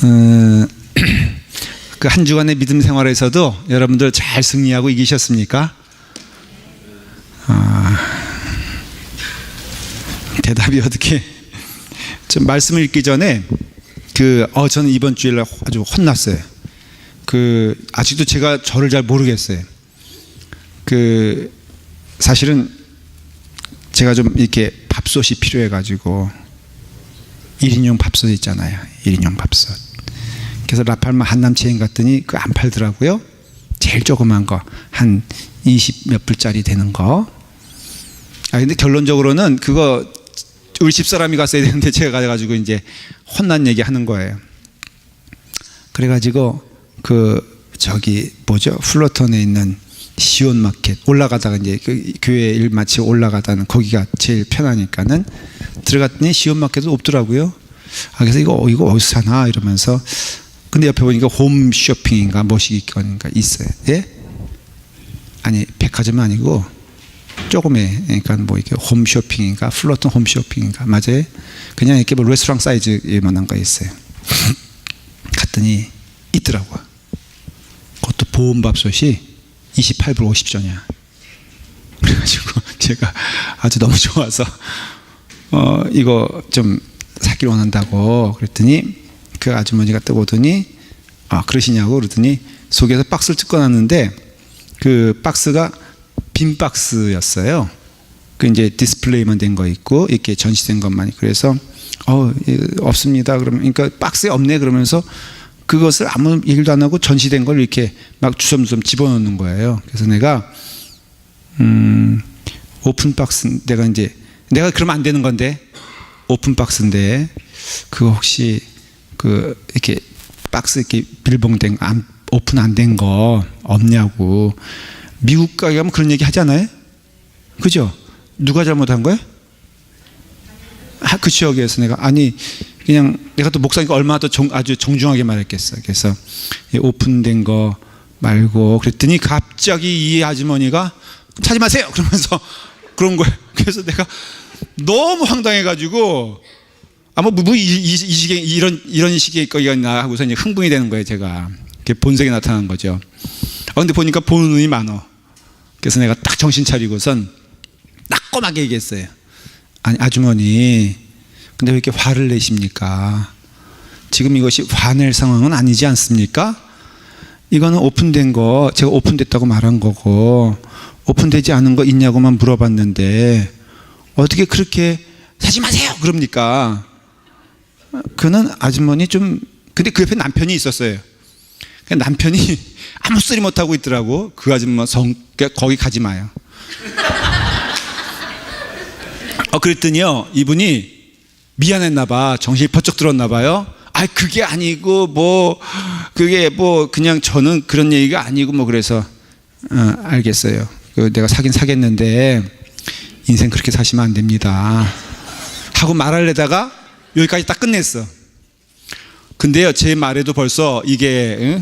그 한 주간의 믿음 생활에서도 여러분들 잘 승리하고 이기셨습니까? 대답이 어떻게? 좀 말씀을 읽기 전에 저는 이번 주일날 아주 혼났어요. 아직도 제가 저를 잘 모르겠어요. 사실은 제가 좀 이렇게 밥솥이 필요해가지고 1인용 밥솥 있잖아요. 1인용 밥솥. 그래서 라팔마 한남체인 갔더니 안 팔더라고요. 제일 조그만 거 한 20 몇 불짜리 되는 거. 근데 결론적으로는 그거 우리 집사람이 갔어야 되는데 제가 가가지고 이제 혼난 얘기 하는 거예요. 그래가지고 플로턴에 있는 시온 마켓 올라가다가 이제 교회 일 마치고 올라가다는 거기가 제일 편하니까는 들어갔더니 시온 마켓은 없더라고요. 그래서 이거 어디서 사나 이러면서 근데 옆에 보니까 홈쇼핑인가 뭐시기권인가 있어요. 예? 아니 백화점은 아니고 조금의 그러니까 뭐 이렇게 홈쇼핑인가 플로턴 홈쇼핑인가 맞아요. 그냥 이렇게 뭐 레스토랑 사이즈만한 거 있어요. 갔더니 있더라고. 그것도 보온밥솥이 28불 50전이야. 그래가지고 제가 아주 너무 좋아서 이거 좀 사기를 원한다고 그랬더니 그 아주머니가 딱 오더니 그러시냐고 그러더니 속에서 박스를 뜯고 놨는데 그 박스가 빈 박스였어요. 이제 디스플레이만 된 거 있고 이렇게 전시된 것만. 그래서 없습니다. 그러니까 박스에 없네 그러면서 그것을 아무 얘기도 안 하고 전시된 걸 이렇게 막 주섬주섬 집어넣는 거예요. 그래서 내가 오픈 박스 내가 그러면 안 되는 건데 오픈 박스인데 그거 혹시 이렇게 박스 이렇게 빌봉된 오픈 안 된 거 없냐고. 미국 가게 가면 그런 얘기 하잖아요. 그죠? 누가 잘못한 거야? 그 지역에서 내가 그냥 내가 또 목사니까 얼마나 더 아주 정중하게 말했겠어. 그래서 오픈된 거 말고 그랬더니 갑자기 이 아주머니가 찾지 마세요 그러면서 그런 거예요. 그래서 내가 너무 황당해가지고 이 시기에 이런 시기에 거기가 있나 하고서 이제 흥분이 되는 거예요. 제가 본색이 나타난 거죠. 근데 보니까 보는 눈이 많어. 그래서 내가 딱 정신 차리고선 따끔하게 얘기했어요. 아니 아주머니 근데 왜 이렇게 화를 내십니까? 지금 이것이 화낼 상황은 아니지 않습니까? 이거는 오픈된 거 제가 오픈됐다고 말한 거고 오픈되지 않은 거 있냐고만 물어봤는데 어떻게 그렇게 사지 마세요 그럽니까? 그는 아주머니 근데 그 옆에 남편이 있었어요. 남편이 아무 소리 못하고 있더라고. 그 아줌마 거기 가지 마요. 그랬더니요 이분이 미안했나 봐. 정신이 번쩍 들었나 봐요. 그게 아니고 그냥 저는 그런 얘기가 아니고 그래서 알겠어요. 내가 사긴 사겠는데 인생 그렇게 사시면 안 됩니다 하고 말하려다가 여기까지 딱 끝냈어. 근데요 제 말에도 벌써 이게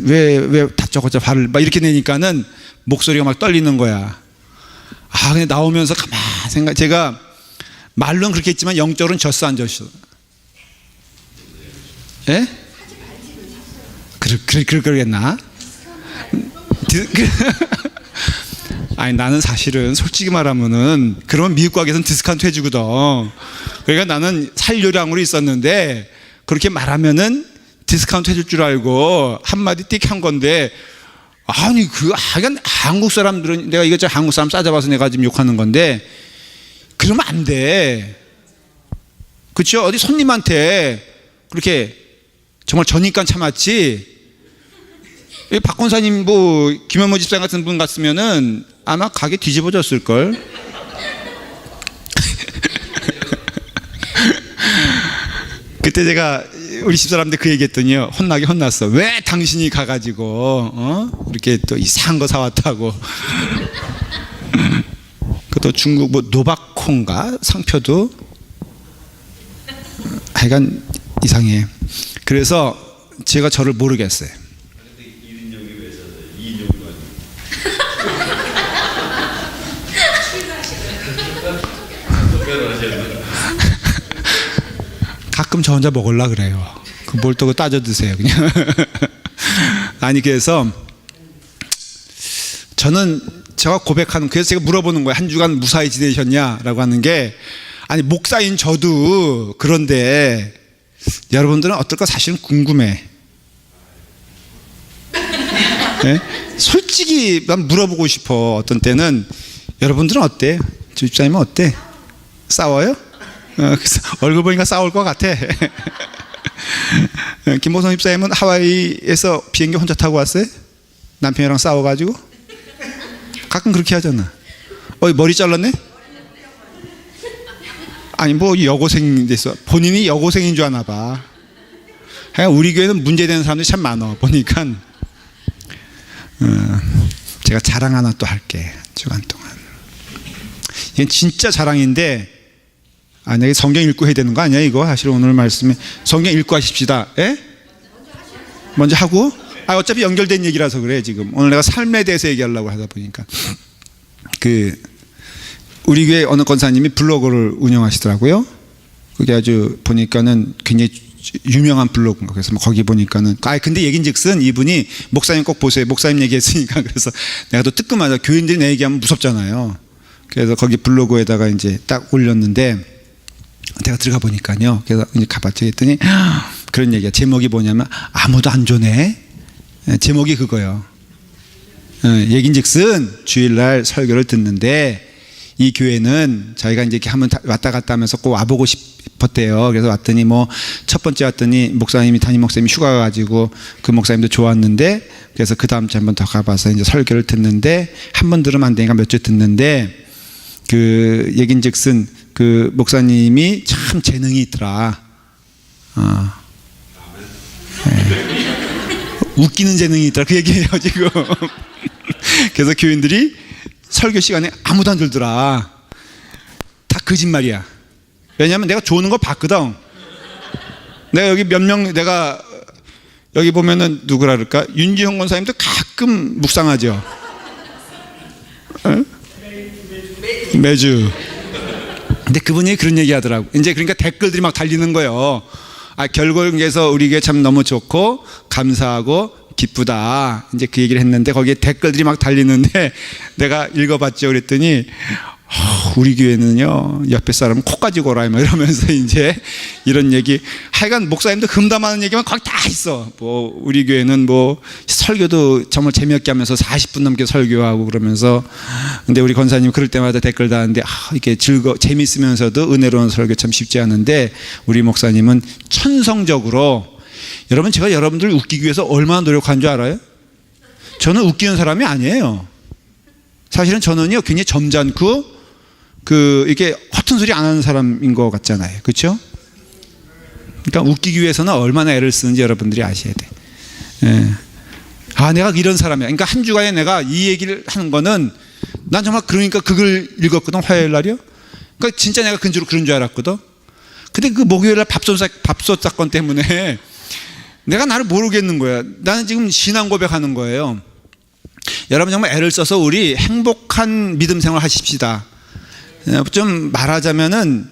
왜 다짜고짜 화를 막 이렇게 내니까는 목소리가 막 떨리는 거야. 근데 나오면서 가만 제가 말로는 그렇게 했지만 영적으로는 졌어 안 졌어? 예? 그러겠나? 나는 사실은 솔직히 말하면은 그런 미국 가게에서는 디스카운트 해주거든. 그러니까 나는 살 요량으로 있었는데 그렇게 말하면은 디스카운트 해줄 줄 알고 한마디 띡 한 건데 한국 사람들은 내가 이것저것 한국 사람 싸잡아서 내가 지금 욕하는 건데 그러면 안 돼. 그렇죠? 어디 손님한테 그렇게 정말 저니까 참았지. 박 권사님 김현모 집사님 같은 분 같으면은 아마 가게 뒤집어졌을걸. 그때 제가 우리 집사람한테 그 얘기했더니요 혼나게 혼났어. 왜 당신이 가가지고 이렇게 또 이상한 거 사왔다고. 그것도 중국 노바콘가 상표도 하여간 이상해. 그래서 제가 저를 모르겠어요. 가끔 저 혼자 먹으려고 그래요. 그 뭘 또 따져 드세요, 그냥. 아니, 그래서 저는 제가 고백하는, 그래서 제가 물어보는 거예요. 한 주간 무사히 지내셨냐라고 하는 게, 아니, 목사인 저도 그런데 여러분들은 어떨까 사실은 궁금해. 네? 솔직히 난 물어보고 싶어. 어떤 때는 여러분들은 어때? 저 집사님은 어때? 싸워요? 그래서 얼굴 보니까 싸울 것 같아. 김보성 집사님은 하와이에서 비행기 혼자 타고 왔어요? 남편이랑 싸워가지고? 가끔 그렇게 하잖아. 머리 잘랐네? 아니, 뭐 여고생이 됐어. 본인이 여고생인 줄 아나 봐. 우리 교회는 문제되는 사람들이 참 많아. 보니까. 제가 자랑 하나 또 할게. 한 주간 동안. 이건 진짜 자랑인데, 내가 성경 읽고 해야 되는 거 아니야, 이거? 사실 오늘 말씀에 성경 읽고 하십시다. 예? 먼저 하고? 어차피 연결된 얘기라서 그래, 지금. 오늘 내가 삶에 대해서 얘기하려고 하다 보니까. 우리 교회 어느 권사님이 블로그를 운영하시더라고요. 그게 아주 보니까는 굉장히 유명한 블로그인가. 그래서 거기 보니까는, 근데 얘긴즉슨 이분이, 목사님 꼭 보세요. 목사님 얘기했으니까. 그래서 내가 또 뜨끔하다. 교인들이 내 얘기하면 무섭잖아요. 그래서 거기 블로그에다가 이제 딱 올렸는데, 제가 들어가 보니까요. 그래서 이제 가봤죠. 했더니 그런 얘기야. 제목이 뭐냐면 아무도 안 조네. 제목이 그거예요. 얘긴즉슨 주일날 설교를 듣는데 이 교회는 저희가 이제 이렇게 한번 왔다 갔다 하면서 꼭 와보고 싶었대요. 그래서 왔더니 뭐 첫 번째 왔더니 목사님이 담임 목사님이 휴가 가지고 그 목사님도 좋았는데 그래서 그 다음 주에 한 번 더 가봐서 이제 설교를 듣는데 한 번 들으면 안 되니까 몇 주 듣는데 얘긴즉슨 그 목사님이 참 재능이 있더라. 웃기는 재능이 있더라. 그 얘기예요, 지금. 그래서 교인들이 설교 시간에 아무도 안 들더라. 다 거짓말이야. 왜냐하면 내가 조는 거 봤거든. 내가 여기 몇 명, 내가 여기 보면은 누구라 그럴까? 윤지형 권사님도 가끔 묵상하죠. 매주. 근데 그분이 그런 얘기 하더라고. 이제 그러니까 댓글들이 막 달리는 거예요. 결국에서 우리 교회 참 너무 좋고 감사하고 기쁘다. 이제 그 얘기를 했는데 거기에 댓글들이 막 달리는데 내가 읽어봤죠. 그랬더니 우리 교회는요 옆에 사람은 코까지 고라 이러면서 이제 이런 얘기. 하여간 목사님도 흠담하는 얘기만 거기 다 있어. 뭐 우리 교회는 뭐 설교도 정말 재미없게 하면서 40분 넘게 설교하고 그러면서. 근데 우리 권사님 그럴 때마다 댓글 다는데 이게 재밌으면서도 은혜로운 설교 참 쉽지 않은데 우리 목사님은 천성적으로. 여러분, 제가 여러분들 웃기기 위해서 얼마나 노력한 줄 알아요? 저는 웃기는 사람이 아니에요. 사실은 저는요 굉장히 점잖고 이게 허튼 소리 안 하는 사람인 것 같잖아요. 그렇죠? 그러니까 웃기기 위해서는 얼마나 애를 쓰는지 여러분들이 아셔야 돼. 예. 내가 이런 사람이야. 그러니까 한 주간에 내가 이 얘기를 하는 거는 난 정말 그러니까 그걸 읽었거든. 화요일 날이요. 그러니까 진짜 내가 그런 줄 알았거든. 근데 그 목요일 날 밥솥 사건 때문에 내가 나를 모르겠는 거야. 나는 지금 신앙 고백하는 거예요. 여러분 정말 애를 써서 우리 행복한 믿음 생활 하십시다. 좀 말하자면은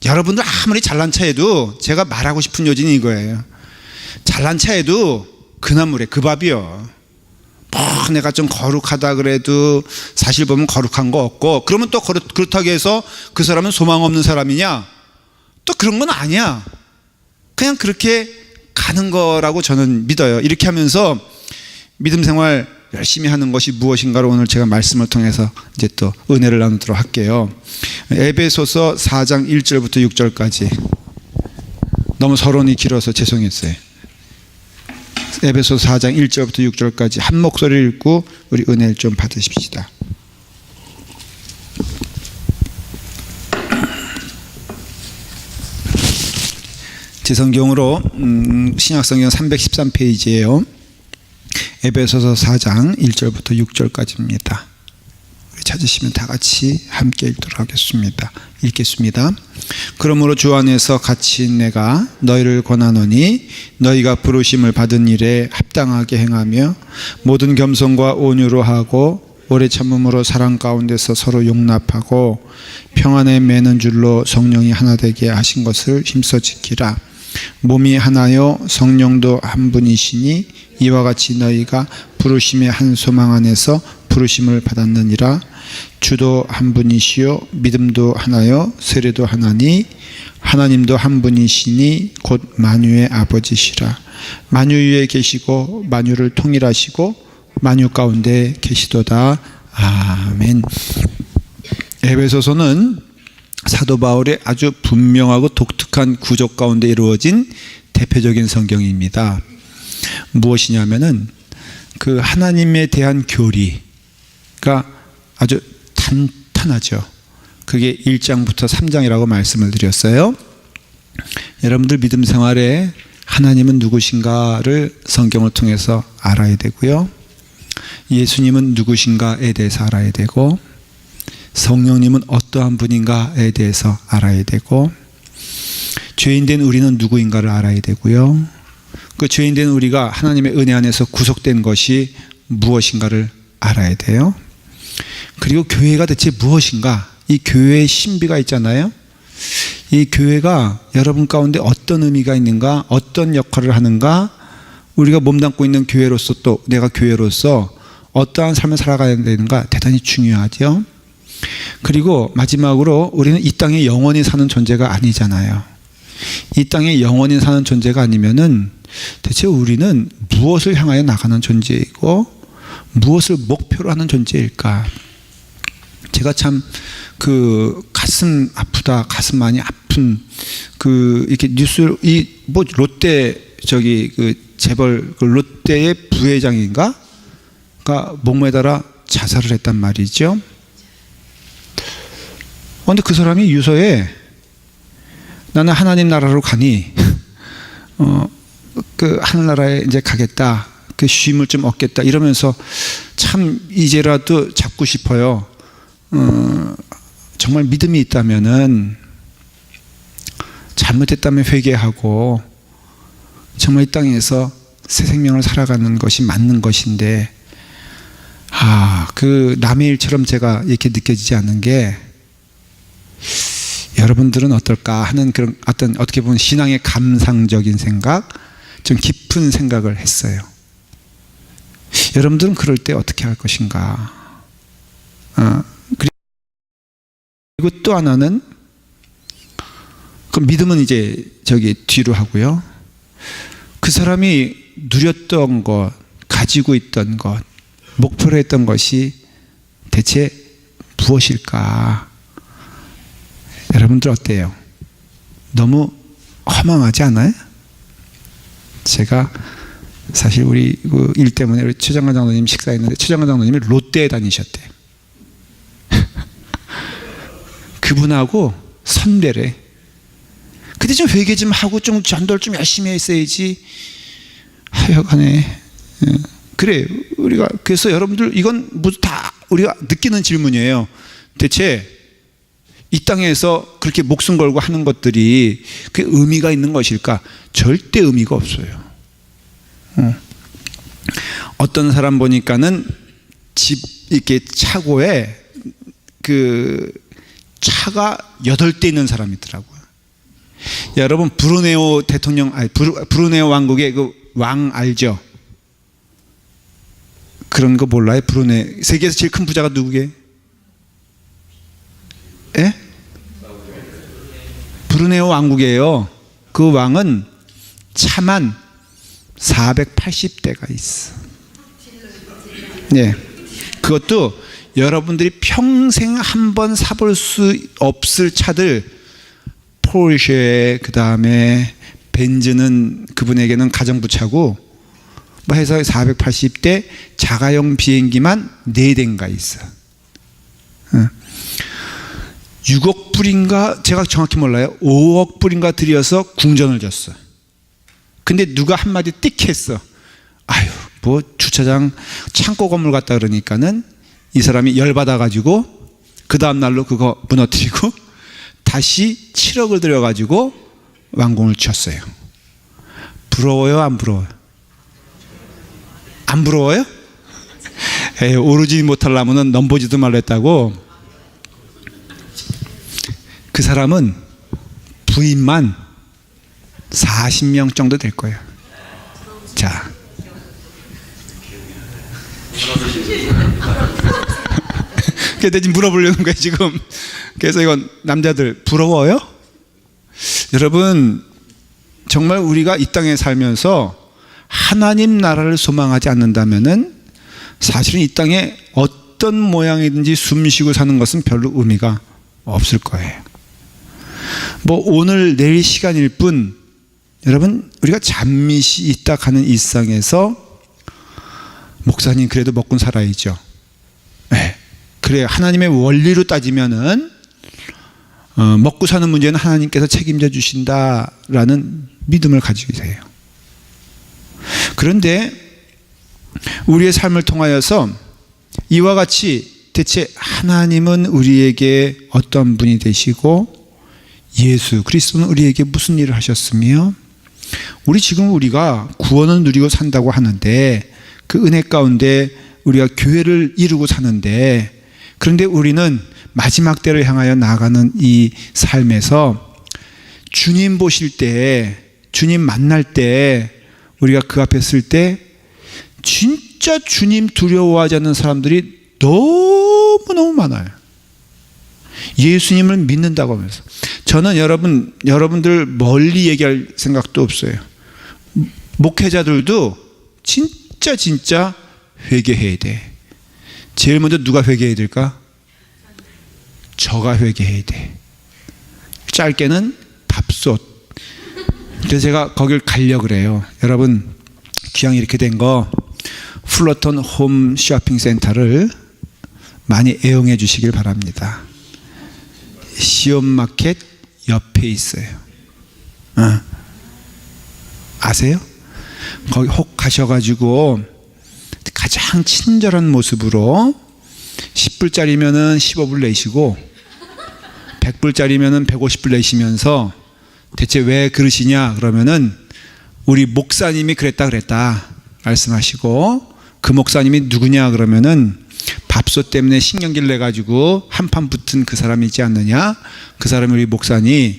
여러분들 아무리 잘난 차에도 제가 말하고 싶은 요지는 이거예요. 잘난 차에도 그 나물에 그 밥이요. 뭐 내가 좀 거룩하다 그래도 사실 보면 거룩한 거 없고, 그러면 또 그렇다고 해서 그 사람은 소망 없는 사람이냐? 또 그런 건 아니야. 그냥 그렇게 가는 거라고 저는 믿어요. 이렇게 하면서 믿음 생활 열심히 하는 것이 무엇인가를 오늘 제가 말씀을 통해서 이제 또 은혜를 나누도록 할게요. 에베소서 4장 1절부터 6절까지. 너무 서론이 길어서 죄송했어요. 에베소서 4장 1절부터 6절까지 한 목소리를 읽고 우리 은혜를 좀 받으십시다. 제 성경으로 신약성경 313페이지예요. 에베소서 4장 1절부터 6절까지입니다. 우리 찾으시면 다 같이 함께 읽도록 하겠습니다. 읽겠습니다. 그러므로 주 안에서 갇힌 내가 너희를 권하노니 너희가 부르심을 받은 일에 합당하게 행하며 모든 겸손과 온유로 하고 오래 참음으로 사랑 가운데서 서로 용납하고 평안에 매는 줄로 성령이 하나 되게 하신 것을 힘써 지키라. 몸이 하나요 성령도 한 분이시니 이와 같이 너희가 부르심의 한 소망 안에서 부르심을 받았느니라. 주도 한 분이시요 믿음도 하나요 세례도 하나니 하나님도 한 분이시니 곧 만유의 아버지시라. 만유 위에 계시고 만유를 통일하시고 만유 가운데 계시도다. 아멘. 에베소서는 사도 바울의 아주 분명하고 독특한 구조 가운데 이루어진 대표적인 성경입니다. 무엇이냐면은 그 하나님에 대한 교리가 아주 탄탄하죠. 그게 1장부터 3장이라고 말씀을 드렸어요. 여러분들 믿음 생활에 하나님은 누구신가를 성경을 통해서 알아야 되고요. 예수님은 누구신가에 대해서 알아야 되고, 성령님은 어떠한 분인가에 대해서 알아야 되고, 죄인된 우리는 누구인가를 알아야 되고요. 그 죄인된 우리가 하나님의 은혜 안에서 구속된 것이 무엇인가를 알아야 돼요. 그리고 교회가 대체 무엇인가? 이 교회의 신비가 있잖아요. 이 교회가 여러분 가운데 어떤 의미가 있는가, 어떤 역할을 하는가, 우리가 몸담고 있는 교회로서 또 내가 교회로서 어떠한 삶을 살아가야 되는가 대단히 중요하죠. 그리고 마지막으로 우리는 이 땅에 영원히 사는 존재가 아니잖아요. 이 땅에 영원히 사는 존재가 아니면은 대체 우리는 무엇을 향하여 나가는 존재이고 무엇을 목표로 하는 존재일까? 제가 참 그 가슴 아프다, 가슴 많이 아픈 그 이렇게 뉴스 이 뭐 롯데 저기 그 재벌 그 롯데의 부회장인가가 목매달아 자살을 했단 말이죠. 그런데 그 사람이 유서에 나는 하나님 나라로 가니 그 하늘나라에 이제 가겠다, 그 쉼을 좀 얻겠다 이러면서 참 이제라도 잡고 싶어요. 정말 믿음이 있다면은 잘못했다면 회개하고 정말 이 땅에서 새 생명을 살아가는 것이 맞는 것인데, 그 남의 일처럼 제가 이렇게 느껴지지 않는 게, 여러분들은 어떨까 하는 그런 어떤 어떻게 보면 신앙의 감상적인 생각, 좀 깊은 생각을 했어요. 여러분들은 그럴 때 어떻게 할 것인가? 그리고 또 하나는 그 믿음은 이제 저기 뒤로 하고요. 그 사람이 누렸던 것, 가지고 있던 것, 목표로 했던 것이 대체 무엇일까? 여러분들 어때요? 너무 허망하지 않아요? 제가 사실 우리 그 일 때문에 우리 최장관 장로님 식사했는데 최장관 장로님이 롯데에 다니셨대요. 그분하고 선배래. 근데 좀 회개 좀 하고 좀 전도를 좀 열심히 했어야지. 하여간에 그래. 우리가 그래서 여러분들 이건 모두 다 우리가 느끼는 질문이에요. 대체 이 땅에서 그렇게 목숨 걸고 하는 것들이 그 의미가 있는 것일까? 절대 의미가 없어요. 어떤 사람 보니까는 집 이렇게 차고에 그 차가 8대 있는 사람이 있더라고요. 여러분 브루네오 대통령, 브루네오 왕국의 그 왕 알죠? 그런 거 몰라요? 브루네 세계에서 제일 큰 부자가 누구게? 예? 브루네오 왕국이에요. 그 왕은 차만 480대가 있어. 네. 그것도 여러분들이 평생 한 번 사볼 수 없을 차들, 포르쉐, 그 다음에 벤츠는 그분에게는 가정부 차고, 뭐 해서 480대 자가용 비행기만 4대인가 있어. 6억 불인가 제가 정확히 몰라요. 5억 불인가 들여서 궁전을 줬어. 근데 누가 한마디 띡 했어. 아유, 뭐 주차장 창고 건물 같다 그러니까는 이 사람이 열받아가지고 그 다음날로 그거 무너뜨리고 다시 7억을 들여가지고 완공을 쳤어요. 부러워요? 안 부러워요? 안 부러워요? 에이, 오르지 못하려면 넘보지도 말랬다고. 그 사람은 부인만 40명 정도 될 거예요. 자. 그래서 지금 물어보려는 거예요, 지금. 그래서 이건 남자들 부러워요? 여러분, 정말 우리가 이 땅에 살면서 하나님 나라를 소망하지 않는다면은 사실은 이 땅에 어떤 모양이든지 숨쉬고 사는 것은 별로 의미가 없을 거예요. 뭐 오늘 내일 시간일 뿐, 여러분, 우리가 잠시 있다 가는 일상에서 목사님 그래도 먹고 살아야죠. 네. 그래요. 하나님의 원리로 따지면은 먹고 사는 문제는 하나님께서 책임져 주신다라는 믿음을 가지고 계세요. 그런데 우리의 삶을 통하여서 이와 같이 대체 하나님은 우리에게 어떤 분이 되시고 예수 그리스도는 우리에게 무슨 일을 하셨으며 우리가 구원을 누리고 산다고 하는데 그 은혜 가운데 우리가 교회를 이루고 사는데, 그런데 우리는 마지막 때를 향하여 나아가는 이 삶에서 주님 보실 때, 주님 만날 때, 우리가 그 앞에 설 때 진짜 주님 두려워하지 않는 사람들이 너무너무 많아요. 예수님을 믿는다고 하면서. 저는 여러분들 멀리 얘기할 생각도 없어요. 목회자들도 진짜 회개해야 돼. 제일 먼저 누가 회개해야 될까? 저가 회개해야 돼. 짧게는 밥솥. 그래서 제가 거길 가려고 그래요. 여러분, 귀향이 이렇게 된 거 플러턴 홈 쇼핑 센터를 많이 애용해 주시길 바랍니다. 시온마켓 옆에 있어요. 아세요? 거기 혹 가셔가지고 가장 친절한 모습으로 10불짜리면은 15불 내시고 100불짜리면은 150불 내시면서 대체 왜 그러시냐 그러면은 우리 목사님이 그랬다 말씀하시고, 그 목사님이 누구냐 그러면은 밥솥 때문에 신경질 내가지고 한판 붙은 그 사람이 있지 않느냐, 그 사람이 우리 목사님,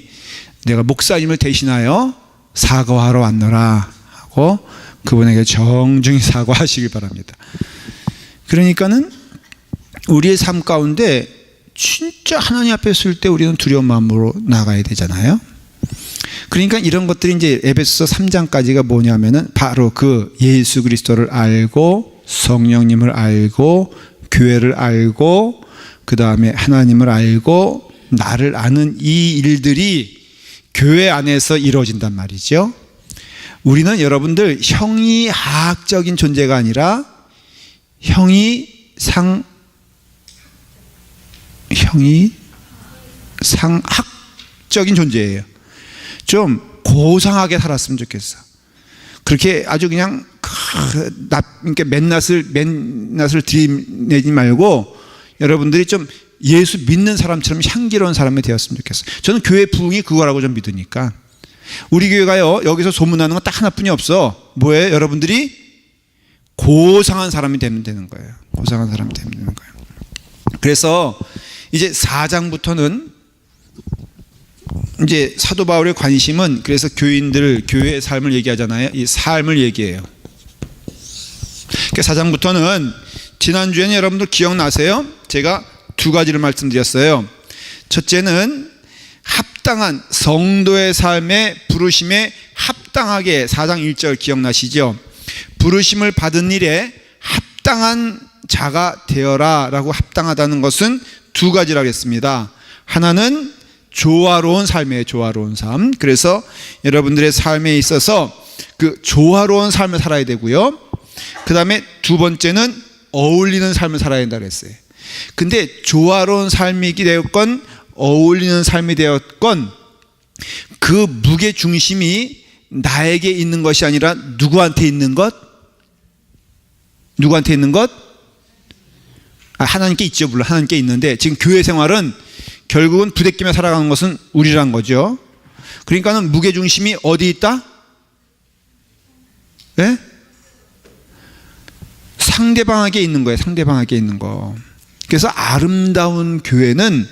내가 목사님을 대신하여 사과하러 왔노라 하고 그분에게 정중히 사과하시길 바랍니다. 그러니까는 우리의 삶 가운데 진짜 하나님 앞에 설 때 우리는 두려운 마음으로 나가야 되잖아요. 그러니까 이런 것들이 이제 에베소서 3장까지가 뭐냐면은 바로 그 예수 그리스도를 알고 성령님을 알고 교회를 알고 그 다음에 하나님을 알고 나를 아는 이 일들이 교회 안에서 이루어진단 말이죠. 우리는 여러분들 형이하학적인 존재가 아니라 상학적인 존재예요. 좀 고상하게 살았으면 좋겠어. 그렇게 아주 그냥 맨낯을 들이내지 말고 여러분들이 좀 예수 믿는 사람처럼 향기로운 사람이 되었으면 좋겠어요. 저는 교회 부흥이 그거라고 좀 믿으니까. 우리 교회가요, 여기서 소문나는 건 딱 하나뿐이 없어. 뭐예요? 여러분들이 고상한 사람이 되면 되는 거예요. 고상한 사람이 되면 되는 거예요. 그래서 이제 4장부터는 이제 사도 바울의 관심은 그래서 교회의 삶을 얘기하잖아요. 이 삶을 얘기해요. 그러니까 4장부터는 지난주에는 여러분들 기억나세요? 제가 두 가지를 말씀드렸어요. 첫째는 합당한 성도의 삶의 부르심에 합당하게 4장 1절 기억나시죠? 부르심을 받은 일에 합당한 자가 되어라 라고. 합당하다는 것은 두 가지라고 했습니다. 하나는 조화로운 삶이에요. 조화로운 삶. 그래서 여러분들의 삶에 있어서 그 조화로운 삶을 살아야 되고요. 그 다음에 두 번째는 어울리는 삶을 살아야 된다고 했어요. 근데 조화로운 삶이 되었건 어울리는 삶이 되었건 그 무게 중심이 나에게 있는 것이 아니라 누구한테 있는 것? 누구한테 있는 것? 하나님께 있죠. 물론 하나님께 있는데 지금 교회 생활은 결국은 부대끼며 살아가는 것은 우리란 거죠. 그러니까는 무게 중심이 어디 있다? 네? 상대방에게 있는 거예요. 상대방에게 있는 거. 그래서 아름다운 교회는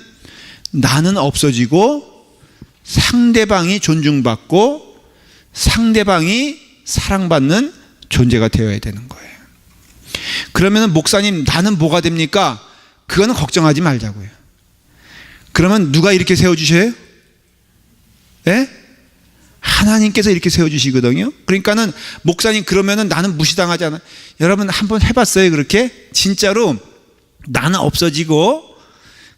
나는 없어지고 상대방이 존중받고 상대방이 사랑받는 존재가 되어야 되는 거예요. 그러면 목사님 나는 뭐가 됩니까? 그거는 걱정하지 말자고요. 그러면 누가 이렇게 세워주셔요? 예? 하나님께서 이렇게 세워주시거든요. 그러니까는 목사님 그러면은 나는 무시당하지 않아. 여러분 한번 해봤어요? 그렇게? 진짜로 나는 없어지고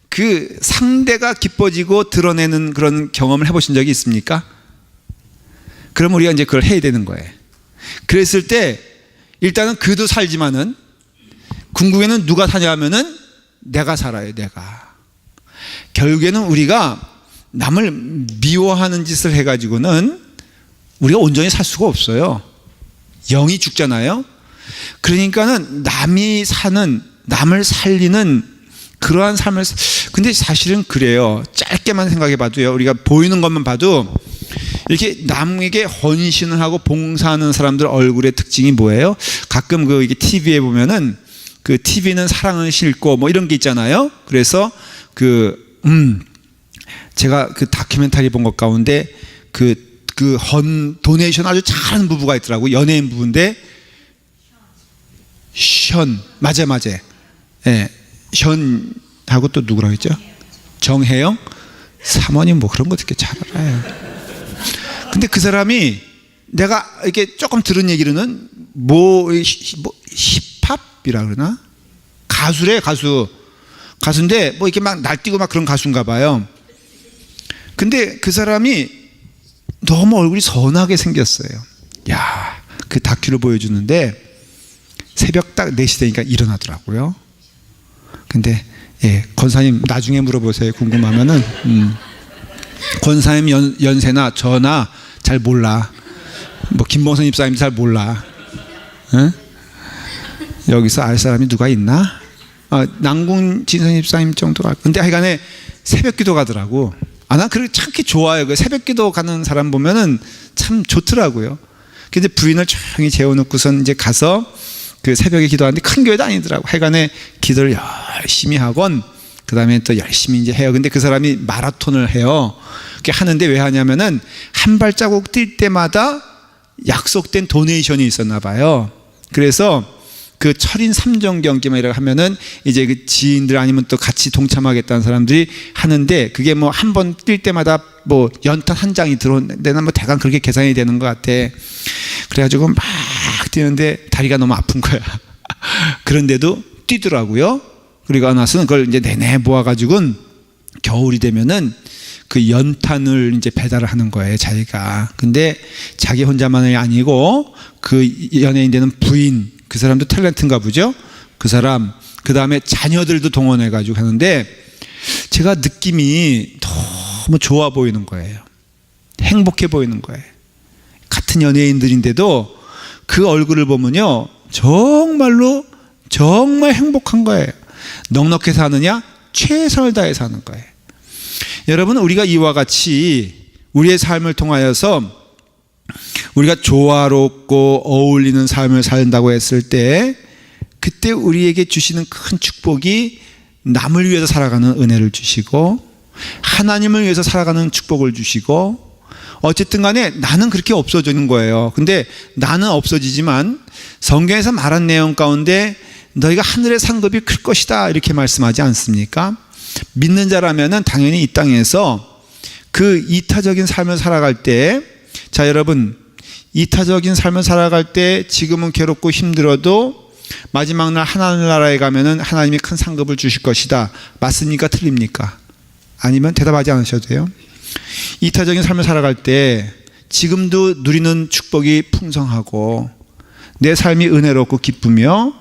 그 상대가 기뻐지고 드러내는 그런 경험을 해보신 적이 있습니까? 그럼 우리가 이제 그걸 해야 되는 거예요. 그랬을 때 일단은 그도 살지만은 궁극에는 누가 사냐 하면은 내가 살아요. 내가. 결국에는 우리가 남을 미워하는 짓을 해가지고는 우리가 온전히 살 수가 없어요. 영이 죽잖아요. 그러니까는 남이 사는, 남을 살리는 그러한 삶을, 근데 사실은 그래요. 짧게만 생각해 봐도요. 우리가 보이는 것만 봐도 이렇게 남에게 헌신을 하고 봉사하는 사람들 얼굴의 특징이 뭐예요? 가끔 그 이게 TV에 보면은 그 TV는 사랑을 싣고 뭐 이런 게 있잖아요. 그래서 제가 그 다큐멘터리 본 것 가운데 도네이션 아주 잘하는 부부가 있더라고요. 연예인 부부인데 맞아요. 예. 션하고 또 누구라고 했죠? 정혜영? 사모님 뭐 그런 거 되게 잘 알아요. 근데 그 사람이 내가 이렇게 조금 들은 얘기로는 힙합이라 그러나? 가수래, 가수인데 뭐 이렇게 막 날뛰고 막 그런 가수인가 봐요. 근데 그 사람이 너무 얼굴이 선하게 생겼어요. 야, 그 다큐를 보여주는데 새벽 딱 4시 되니까 일어나더라고요. 근데 예, 권사님 나중에 물어보세요. 궁금하면은. 권사님 연세나 저나 잘 몰라. 뭐 김봉선 입사님 잘 몰라. 응? 여기서 알 사람이 누가 있나? 남궁 진선 입사님 정도가. 근데 하여간에 새벽 기도 가더라고. 난 그렇게 참 좋아요. 그 새벽 기도 가는 사람 보면은 참 좋더라고요. 근데 부인을 조용히 재워놓고선 이제 가서 그 새벽에 기도하는데 큰 교회도 아니더라고. 하여간에 기도를 열심히 하건 그 다음에 또 열심히 이제 해요. 근데 그 사람이 마라톤을 해요. 그렇게 하는데 왜 하냐면은 한 발자국 뛸 때마다 약속된 도네이션이 있었나 봐요. 그래서 그 철인 3종 경기만 하면은 이제 그 지인들 아니면 또 같이 동참하겠다는 사람들이 하는데 그게 뭐 한 번 뛸 때마다 뭐 연탄 한 장이 들어온다는 뭐 대강 그렇게 계산이 되는 것 같아. 그래가지고 막 뛰는데 다리가 너무 아픈 거야. 그런데도 뛰더라고요. 그리고 나서는 그걸 이제 내내 모아가지고는 겨울이 되면은 그 연탄을 이제 배달을 하는 거예요, 자기가. 근데 자기 혼자만이 아니고 그 연예인 되는 부인, 그 사람도 탤런트인가 보죠? 그 사람, 그 다음에 자녀들도 동원해가지고 하는데 제가 느낌이 너무 좋아 보이는 거예요. 행복해 보이는 거예요. 같은 연예인들인데도 그 얼굴을 보면요, 정말로 정말 행복한 거예요. 넉넉히 사느냐? 최선을 다해 사는 거예요. 여러분, 우리가 이와 같이 우리의 삶을 통하여서 우리가 조화롭고 어울리는 삶을 산다고 했을 때 그때 우리에게 주시는 큰 축복이 남을 위해서 살아가는 은혜를 주시고 하나님을 위해서 살아가는 축복을 주시고 어쨌든 간에 나는 그렇게 없어지는 거예요. 근데 나는 없어지지만 성경에서 말한 내용 가운데 너희가 하늘의 상급이 클 것이다 이렇게 말씀하지 않습니까? 믿는 자라면은 당연히 이 땅에서 그 이타적인 삶을 살아갈 때, 자 여러분, 이타적인 삶을 살아갈 때 지금은 괴롭고 힘들어도 마지막 날 하나님 나라에 가면은 하나님이 큰 상급을 주실 것이다. 맞습니까? 틀립니까? 아니면 대답하지 않으셔도 돼요. 이타적인 삶을 살아갈 때 지금도 누리는 축복이 풍성하고 내 삶이 은혜롭고 기쁘며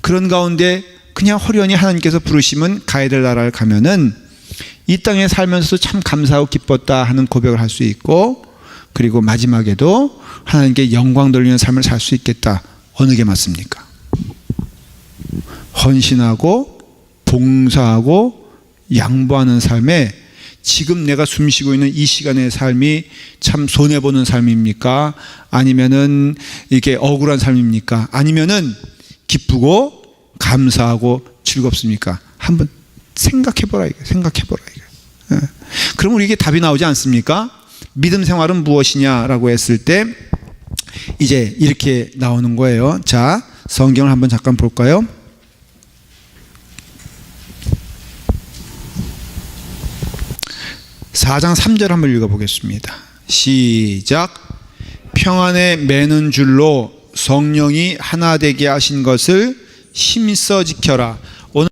그런 가운데 그냥 호련히 하나님께서 부르시면 가야 될 나라를 가면은 이 땅에 살면서도 참 감사하고 기뻤다 하는 고백을 할 수 있고 그리고 마지막에도 하나님께 영광 돌리는 삶을 살 수 있겠다. 어느 게 맞습니까? 헌신하고 봉사하고 양보하는 삶에 지금 내가 숨쉬고 있는 이 시간의 삶이 참 손해보는 삶입니까? 아니면은 이게 억울한 삶입니까? 아니면은 기쁘고 감사하고 즐겁습니까? 한번 생각해보라 이거. 생각해보라 이거. 그럼 우리에게 답이 나오지 않습니까? 믿음 생활은 무엇이냐라고 했을 때 이제 이렇게 나오는 거예요. 자, 성경을 한번 잠깐 볼까요? (4장 3절) 한번 읽어보겠습니다. 시작. 평안에 매는 줄로 성령이 하나 되게 하신 것을 힘써 지켜라. 오늘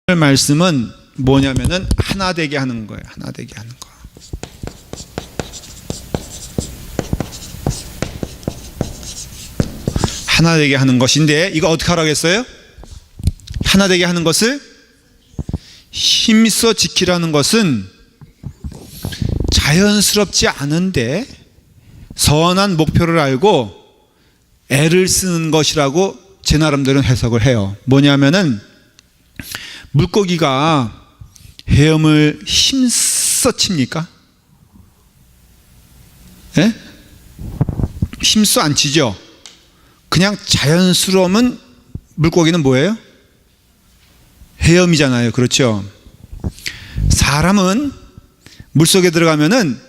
말씀은 뭐냐면은 하나 되게 하는 거예요. 하나 되게 하는 거. 하나 되게 하는 것인데 이거 어떻게 하라고 했어요? 하나 되게 하는 것을 힘써 지키라는 것은 자연스럽지 않은데 선한 목표를 알고 애를 쓰는 것이라고 제 나름대로는 해석을 해요. 뭐냐면은 물고기가 헤엄을 힘써 칩니까? 예? 힘써 안 치죠? 그냥 자연스러우면 물고기는 뭐예요? 헤엄이잖아요. 그렇죠? 사람은 물속에 들어가면은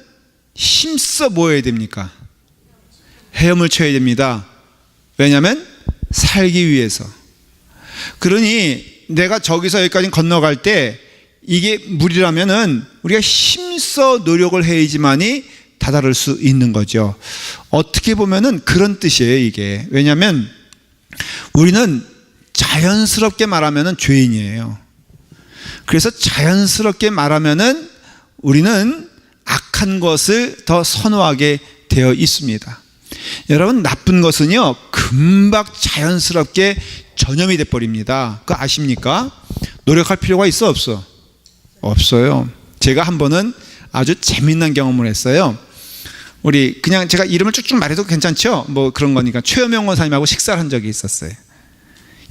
힘써 뭐 해야 됩니까? 헤엄을 쳐야 됩니다. 왜냐하면 살기 위해서. 그러니 내가 저기서 여기까지 건너갈 때 이게 물이라면은 우리가 힘써 노력을 해야지만이 다다를 수 있는 거죠. 어떻게 보면은 그런 뜻이에요, 이게. 왜냐하면 우리는 자연스럽게 말하면은 죄인이에요. 그래서 자연스럽게 말하면은 우리는 악한 것을 더 선호하게 되어 있습니다. 여러분, 나쁜 것은요 금방 자연스럽게 전염이 돼버립니다. 그거 아십니까? 노력할 필요가 있어 없어? 없어요. 제가 한 번은 아주 재미난 경험을 했어요. 우리 그냥 제가 이름을 쭉쭉 말해도 괜찮죠? 뭐 그런 거니까 최여명 원사님하고 식사를 한 적이 있었어요.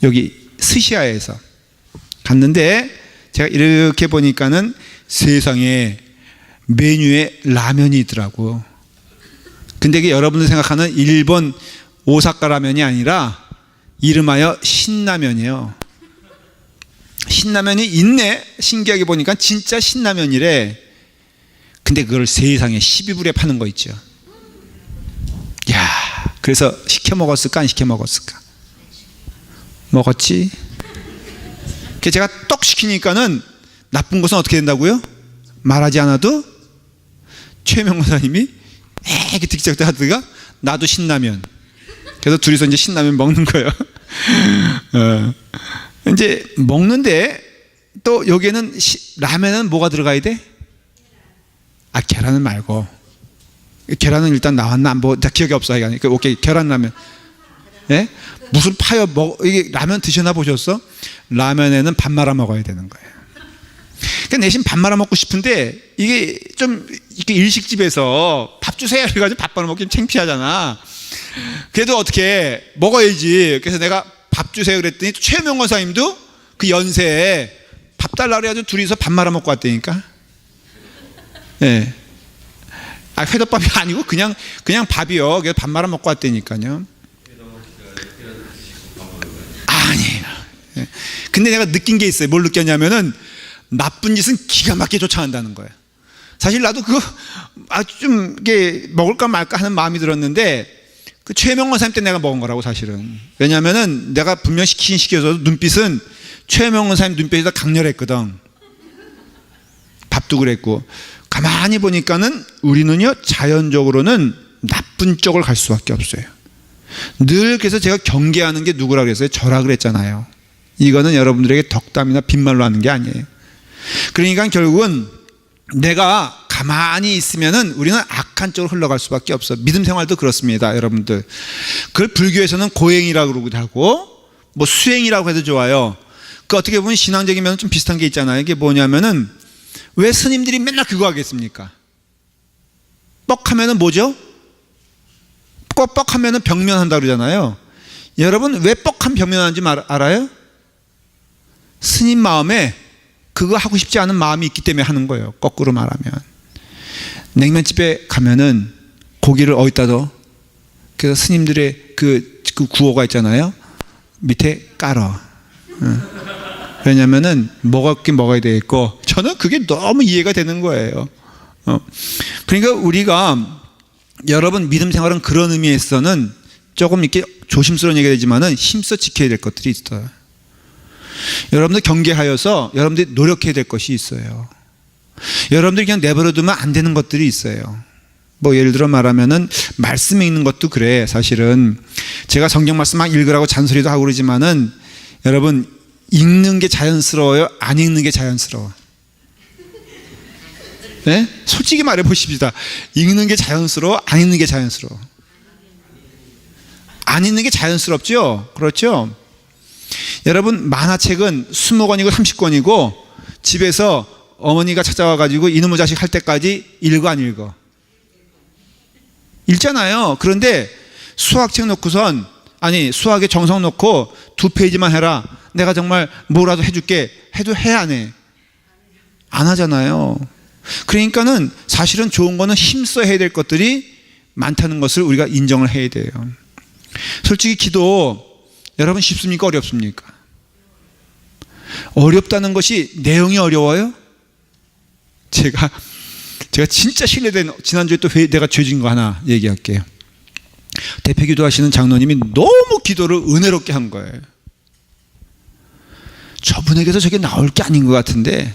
여기 스시야에서 갔는데 제가 이렇게 보니까는 세상에 메뉴에 라면이 있더라고요. 근데 이게 여러분들 생각하는 일본 오사카 라면이 아니라 이름하여 신라면이에요. 신라면이 있네. 신기하게 보니까 진짜 신라면이래. 근데 그걸 세상에 12불에 파는 거 있죠. 야, 그래서 시켜 먹었을까 안 시켜 먹었을까? 먹었지. 그래서 제가 떡 시키니까는 나쁜 것은 어떻게 된다고요? 말하지 않아도 최명 원사님이 이렇게 듣기 하다가 나도 신라면. 그래서 둘이서 이제 신라면 먹는 거예요. 이제 먹는데 또 여기에는 라면은 뭐가 들어가야 돼? 아, 계란은 말고. 계란은 일단 나왔나? 뭐, 다 기억이 없어. 오케이, 계란 라면. 예? 무슨 파요? 이게 라면 드셔나 보셨어? 라면에는 밥 말아 먹어야 되는 거예요. 그러니까 내심 밥 말아 먹고 싶은데 이게 좀 이렇게 일식집에서 밥 주세요 그래가지고 밥 말아 먹기 창피하잖아. 그래도 어떻게 먹어야지. 그래서 내가 밥 주세요 그랬더니 최명 원사님도 그 연세에 밥 달라 그래가지고 둘이서 밥 말아 먹고 왔다니까. 예. 아, 회덮밥이 아니고 그냥 밥이요. 그래서 밥 말아 먹고 왔다니까요. 아니에요. 예. 근데 내가 느낀 게 있어요. 뭘 느꼈냐면은 나쁜 짓은 기가 막히게 쫓아간다는 거예요. 사실 나도 그거 아주 좀 이게 먹을까 말까 하는 마음이 들었는데 그 최명 원사님 때 내가 먹은 거라고 사실은. 왜냐하면은 내가 분명 시켜서 눈빛은 최명 원사님 눈빛이 더 강렬했거든. 밥도 그랬고. 가만히 보니까는 우리는요 자연적으로는 나쁜 쪽을 갈 수밖에 없어요. 늘 그래서 제가 경계하는 게 누구라 그랬어요? 저라 그랬잖아요. 이거는 여러분들에게 덕담이나 빈말로 하는 게 아니에요. 그러니까 결국은 내가 가만히 있으면은 우리는 악한 쪽으로 흘러갈 수밖에 없어. 믿음 생활도 그렇습니다, 여러분들. 그걸 불교에서는 고행이라고 그러기도 하고 뭐 수행이라고 해도 좋아요. 그 어떻게 보면 신앙적인 면은 좀 비슷한 게 있잖아요. 이게 뭐냐면은 왜 스님들이 맨날 그거 하겠습니까? 뻑하면은 뭐죠? 뻑하면은 병면한다 그러잖아요. 여러분 왜 뻑한 병면하는지 알아요? 스님 마음에 그거 하고 싶지 않은 마음이 있기 때문에 하는 거예요. 거꾸로 말하면 냉면집에 가면은 고기를 어디다 둬? 그래서 스님들의 그 구호가 있잖아요. 밑에 깔어. 왜냐면은 먹었긴 먹어야 되겠고 저는 그게 너무 이해가 되는 거예요. 그러니까 우리가 여러분 믿음 생활은 그런 의미에서는 조금 이렇게 조심스러운 얘기가 되지만은 힘써 지켜야 될 것들이 있어요. 여러분들 경계하여서 여러분들이 노력해야 될 것이 있어요. 여러분들이 그냥 내버려두면 안 되는 것들이 있어요. 뭐 예를 들어 말하면은 말씀 읽는 것도 그래. 사실은 제가 성경 말씀 막 읽으라고 잔소리도 하고 그러지만은 여러분 읽는 게 자연스러워요? 안 읽는 게 자연스러워? 네? 솔직히 말해 보십시다. 읽는 게 자연스러워? 안 읽는 게 자연스러워? 안 읽는 게 자연스럽죠? 그렇죠? 여러분 만화책은 20권이고 30권이고 집에서 어머니가 찾아와가지고 이놈의 자식 할 때까지 읽어 안 읽어? 읽잖아요. 그런데 수학책 놓고선 수학에 정성 놓고 2페이지만 해라. 내가 정말 뭐라도 해줄게. 해도 해 안 해? 안 하잖아요. 그러니까는 사실은 좋은 거는 힘써 해야 될 것들이 많다는 것을 우리가 인정을 해야 돼요. 솔직히 기도 여러분 쉽습니까? 어렵습니까? 어렵다는 것이 내용이 어려워요? 제가 진짜 신뢰된 지난주에 또 내가 죄진 거 하나 얘기할게요. 대표 기도하시는 장로님이 너무 기도를 은혜롭게 한 거예요. 저분에게서 저게 나올 게 아닌 것 같은데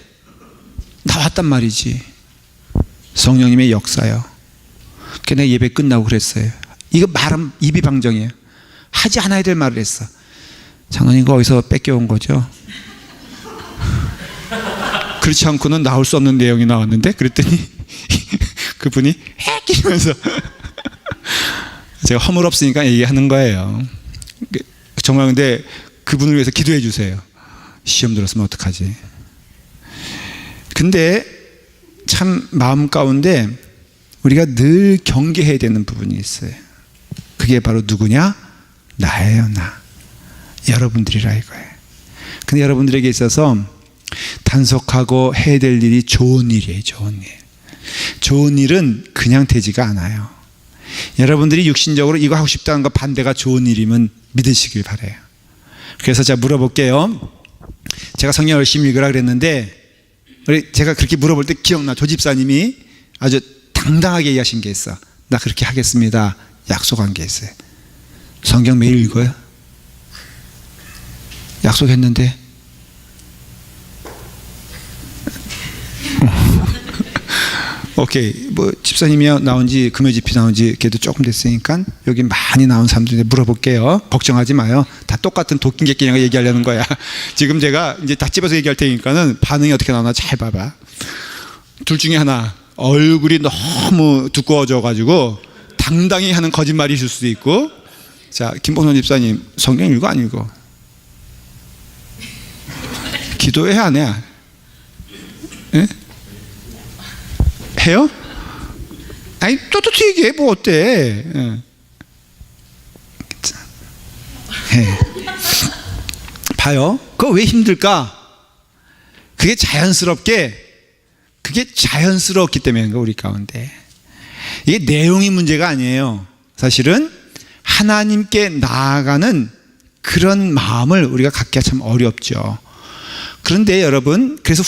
나왔단 말이지. 성령님의 역사요. 그래서 내가 예배 끝나고 그랬어요. 이거 말은 입이 방정이에요. 하지 않아야 될 말을 했어. 장로님 이거 어디서 뺏겨온 거죠? 그렇지 않고는 나올 수 없는 내용이 나왔는데 그랬더니 그분이 핵 이러면서 제가 허물없으니까 얘기하는 거예요. 정말 근데 그분을 위해서 기도해 주세요. 시험 들었으면 어떡하지? 근데 참 마음 가운데 우리가 늘 경계해야 되는 부분이 있어요. 그게 바로 누구냐? 나예요, 나. 여러분들이라 이거예요. 근데 여러분들에게 있어서 단속하고 해야 될 일이 좋은 일이에요, 좋은 일. 좋은 일은 그냥 되지가 않아요. 여러분들이 육신적으로 이거 하고 싶다는 거 반대가 좋은 일이면 믿으시길 바라요. 그래서 제가 물어볼게요. 제가 성경 열심히 읽으라 그랬는데 제가 그렇게 물어볼 때 기억나. 조 집사님이 아주 당당하게 얘기하신 게 있어. 나 그렇게 하겠습니다. 약속한 게 있어요. 성경 매일 읽어요? 약속했는데 오케이. 뭐 집사님이 나온 지 금요집이 나온 지 걔도 조금 됐으니까 여기 많이 나온 사람들한테 물어볼게요. 걱정하지 마요. 다 똑같은 도끼개끼냥 얘기하려는 거야. 지금 제가 이제 다 집어서 얘기할 테니까는 반응이 어떻게 나오나 잘 봐봐. 둘 중에 하나. 얼굴이 너무 두꺼워져 가지고 당당히 하는 거짓말이 있을 수도 있고. 자, 김봉선 집사님 성경 읽어 안 읽어? 기도해 안 해? 예? 해요? 아니 떳떳히 얘기해. 뭐 어때? 예. 봐요. 그거 왜 힘들까? 그게 자연스럽기 때문인 거 우리 가운데. 이게 내용이 문제가 아니에요. 사실은 하나님께 나아가는 그런 마음을 우리가 갖기가 참 어렵죠. 그런데 여러분, 그래서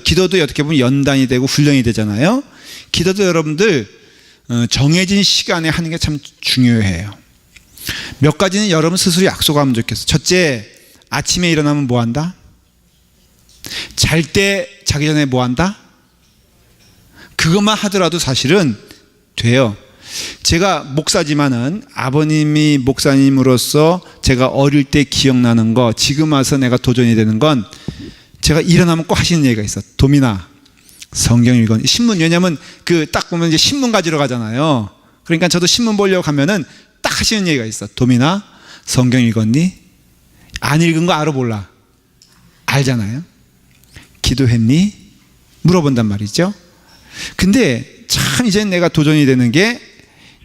기도도 어떻게 보면 연단이 되고 훈련이 되잖아요. 기도도 여러분들 정해진 시간에 하는 게 참 중요해요. 몇 가지는 여러분 스스로 약속하면 좋겠어요. 첫째, 아침에 일어나면 뭐 한다? 잘 때 자기 전에 뭐 한다? 그것만 하더라도 사실은 돼요. 제가 목사지만은 아버님이 목사님으로서 제가 어릴 때 기억나는 거, 지금 와서 내가 도전이 되는 건 제가 일어나면 꼭 하시는 얘기가 있어. 도민아, 성경 읽어. 신문, 왜냐면 딱 보면 이제 신문 가지러 가잖아요. 그러니까 저도 신문 보려고 가면은 딱 하시는 얘기가 있어. 도민아, 성경 읽었니? 안 읽은 거 알아 몰라? 알잖아요. 기도했니? 물어본단 말이죠. 근데 참 이제 내가 도전이 되는 게,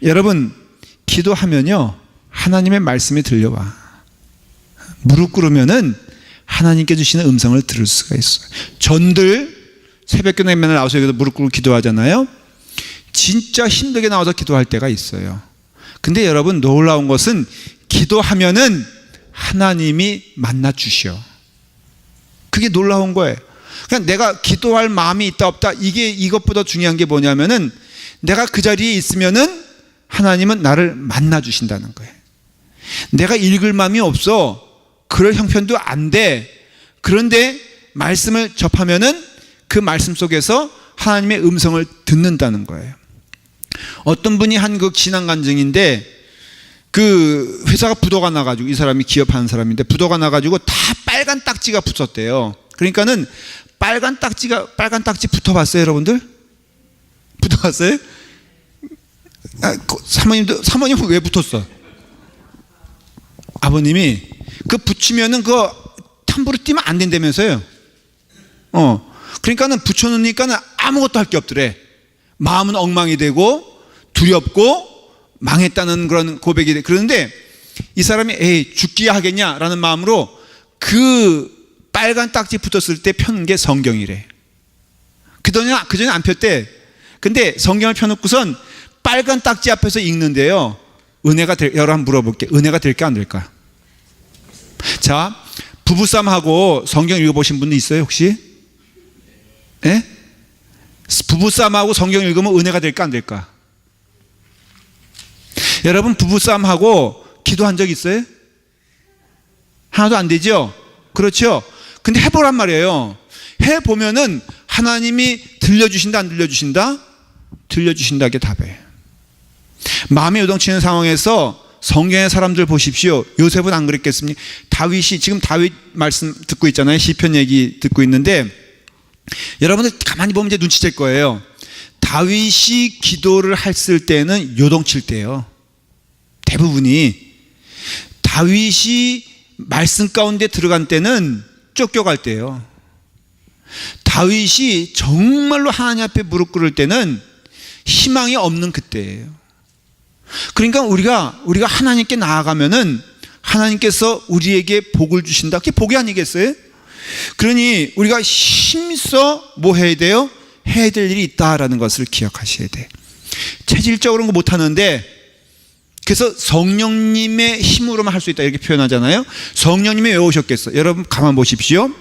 여러분 기도하면요 하나님의 말씀이 들려와. 무릎 꿇으면은 하나님께 주시는 음성을 들을 수가 있어요. 전들 새벽기도에 맨날 나와서 여기서 무릎 꿇고 기도하잖아요. 진짜 힘들게 나와서 기도할 때가 있어요. 근데 여러분 놀라운 것은 기도하면은 하나님이 만나 주셔. 그게 놀라운 거예요. 그냥 내가 기도할 마음이 있다 없다, 이것보다 중요한 게 뭐냐면은 내가 그 자리에 있으면은 하나님은 나를 만나 주신다는 거예요. 내가 읽을 마음이 없어. 그럴 형편도 안 돼. 그런데 말씀을 접하면은 그 말씀 속에서 하나님의 음성을 듣는다는 거예요. 어떤 분이 한 그 지난 간증인데, 그 회사가 부도가 나가지고, 이 사람이 기업하는 사람인데 부도가 나가지고 다 빨간 딱지가 붙었대요. 그러니까는 빨간 딱지 붙어봤어요, 여러분들? 붙어봤어요? 사모님은 왜 붙었어? 아버님이 그 붙이면은 그 함부로 뛰면 안 된다면서요. 그러니까는 붙여놓으니까는 아무것도 할 게 없더래. 마음은 엉망이 되고 두렵고 망했다는 그런 고백이 돼. 그런데 이 사람이 에이 죽기야 하겠냐라는 마음으로 그 빨간 딱지 붙었을 때 펴는 게 성경이래. 그전에 안 폈대. 근데 성경을 펴놓고선 빨간 딱지 앞에서 읽는데요. 여러분 한번 물어볼게. 은혜가 될까 안 될까? 자, 부부싸움하고 성경 읽어보신 분도 있어요 혹시? 예? 부부싸움하고 성경 읽으면 은혜가 될까 안 될까? 여러분 부부싸움하고 기도한 적 있어요? 하나도 안 되죠? 그렇죠? 근데 해보란 말이에요. 해보면은 하나님이 들려주신다 안 들려주신다? 들려주신다게 답이에요. 마음에 요동치는 상황에서 성경의 사람들 보십시오. 요셉은 안 그랬겠습니까? 다윗이, 지금 다윗 말씀 듣고 있잖아요. 시편 얘기 듣고 있는데 여러분들 가만히 보면 이제 눈치챌 거예요. 다윗이 기도를 했을 때는 요동칠 때예요. 대부분이. 다윗이 말씀 가운데 들어간 때는 쫓겨갈 때예요. 다윗이 정말로 하나님 앞에 무릎 꿇을 때는 희망이 없는 그때예요. 그러니까 우리가 하나님께 나아가면은 하나님께서 우리에게 복을 주신다. 그게 복이 아니겠어요? 그러니 우리가 힘써 뭐 해야 돼요? 해야 될 일이 있다라는 것을 기억하셔야 돼. 체질적으로는 못하는데, 그래서 성령님의 힘으로만 할 수 있다 이렇게 표현하잖아요. 성령님이 왜 오셨겠어? 여러분 가만 보십시오.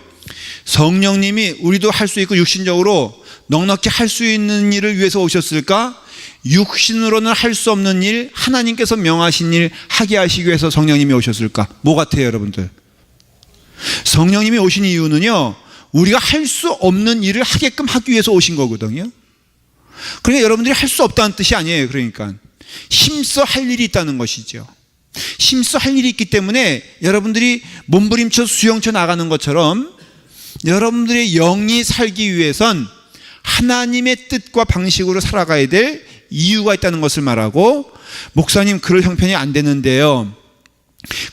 성령님이 우리도 할 수 있고 육신적으로 넉넉히 할 수 있는 일을 위해서 오셨을까? 육신으로는 할 수 없는 일, 하나님께서 명하신 일 하게 하시기 위해서 성령님이 오셨을까? 뭐 같아요 여러분들? 성령님이 오신 이유는요, 우리가 할 수 없는 일을 하게끔 하기 위해서 오신 거거든요. 그러니까 여러분들이 할 수 없다는 뜻이 아니에요. 그러니까 힘써 할 일이 있다는 것이죠. 힘써 할 일이 있기 때문에 여러분들이 몸부림쳐 수영쳐 나가는 것처럼 여러분들의 영이 살기 위해선 하나님의 뜻과 방식으로 살아가야 될 이유가 있다는 것을 말하고, 목사님 그럴 형편이 안 되는데요,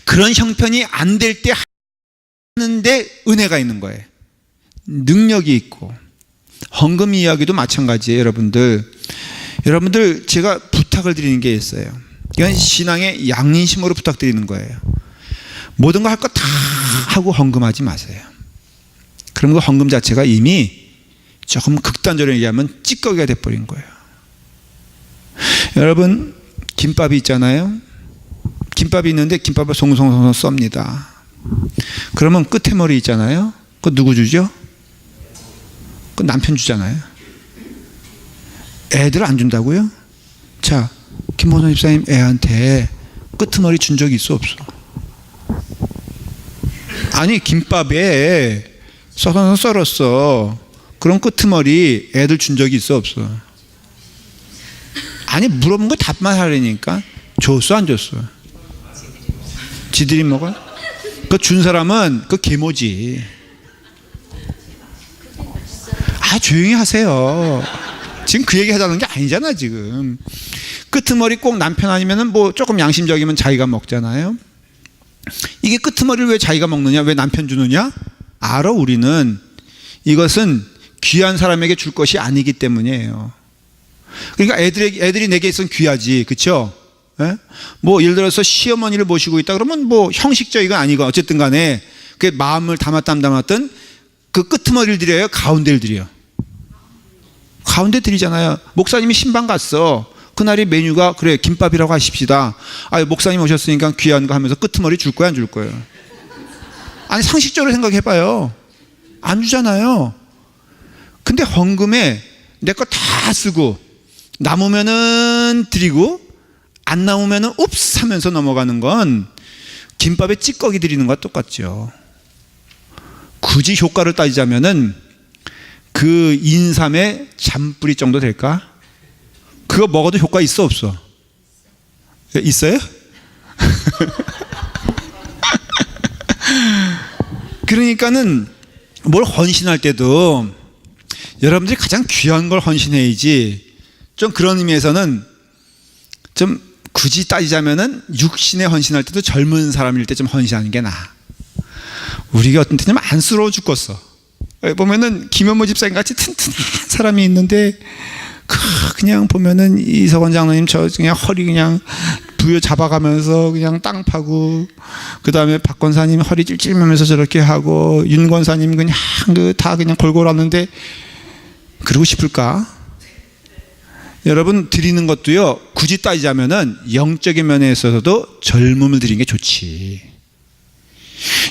그런 형편이 안 될 때 하는데 은혜가 있는 거예요. 능력이 있고. 헌금 이야기도 마찬가지예요. 여러분들 제가 부탁을 드리는 게 있어요. 이건 신앙의 양인심으로 부탁드리는 거예요. 모든 거 할 거 다 하고 헌금하지 마세요. 그럼 그 헌금 자체가 이미 조금 극단적으로 얘기하면 찌꺼기가 돼버린 거예요. 여러분 김밥이 있잖아요. 김밥이 있는데 김밥을 송송송송 썹니다. 그러면 끝에 머리 있잖아요. 그거 누구 주죠? 그 남편 주잖아요. 애들 안 준다고요? 자, 김보선 집사님 애한테 끄트머리 준 적이 있어 없어? 아니 김밥에 썰었어. 그럼 끄트머리 애들 준 적이 있어 없어? 아니 물어본 거 답만 하려니까. 줬어 안 줬어? 지들이 먹어? 그 준 사람은 그 계모지. 아 조용히 하세요. 지금 그 얘기 하자는 게 아니잖아 지금. 끄트머리 꼭 남편 아니면은 뭐 조금 양심적이면 자기가 먹잖아요. 이게 끄트머리를 왜 자기가 먹느냐, 왜 남편 주느냐? 알아. 우리는 이것은 귀한 사람에게 줄 것이 아니기 때문이에요. 그러니까 애들이 내게 있으면 귀하지, 그렇죠? 예? 뭐 예를 들어서 시어머니를 모시고 있다 그러면 뭐 형식적이건 아니건 어쨌든 간에 그 마음을 담았다 안 담았든 그 끄트머리를 드려요, 가운데를 드려요? 가운데 드리잖아요. 목사님이 신방 갔어. 그날이 메뉴가 그래 김밥이라고 하십시다. 아 목사님 오셨으니까 귀한 거 하면서 끄트머리 줄 거야 안 줄 거예요? 아니 상식적으로 생각해봐요. 안 주잖아요. 근데 헌금에 내 거 다 쓰고 남으면은 드리고 안 남으면은 уп스 하면서 넘어가는 건 김밥에 찌꺼기 드리는 것과 똑같죠. 굳이 효과를 따지자면은 그 인삼의 잔뿌리 정도 될까? 그거 먹어도 효과 있어 없어? 있어요? 그러니까는 뭘 헌신할 때도 여러분들이 가장 귀한 걸 헌신해야지. 좀 그런 의미에서는 좀 굳이 따지자면은 육신에 헌신할 때도 젊은 사람일 때 좀 헌신하는 게 나아. 우리가 어떤 때는 안쓰러워 죽겠어. 보면은 김현모 집사님 같이 튼튼한 사람이 있는데 그냥 보면은 이석원 장로님 저 그냥 허리 그냥 부여 잡아가면서 그냥 땅 파고, 그 다음에 박 권사님 허리 찔찔매면서 저렇게 하고, 윤 권사님 그냥 다 그냥 골골 하는데 그러고 싶을까? 여러분, 드리는 것도요, 굳이 따지자면은 영적인 면에 있어서도 젊음을 드리는 게 좋지.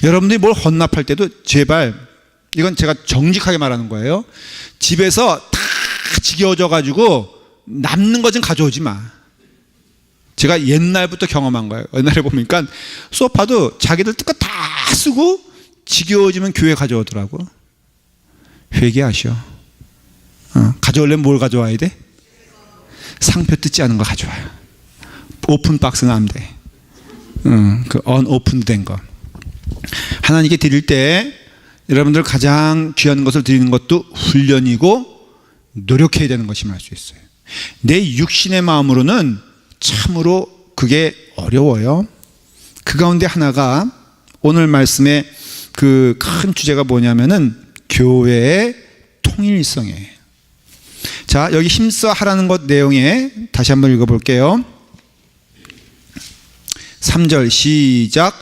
여러분들이 뭘 헌납할 때도 제발, 이건 제가 정직하게 말하는 거예요. 집에서 다 지겨워져 가지고 남는 거 좀 가져오지 마. 제가 옛날부터 경험한 거예요. 옛날에 보니까 소파도 자기들 거 다 쓰고 지겨워지면 교회 가져오더라고. 회개하셔. 가져오려면 뭘 가져와야 돼? 상표 뜯지 않은 거 가져와요. 오픈 박스는 안 돼. 그 언오픈드 된 거. 하나님께 드릴 때 여러분들 가장 귀한 것을 드리는 것도 훈련이고 노력해야 되는 것임을 알 수 있어요. 내 육신의 마음으로는 참으로 그게 어려워요. 그 가운데 하나가 오늘 말씀의 그 큰 주제가 뭐냐면은 교회의 통일성이에요. 자, 여기 힘써 하라는 것 내용에 다시 한번 읽어볼게요. 3절 시작.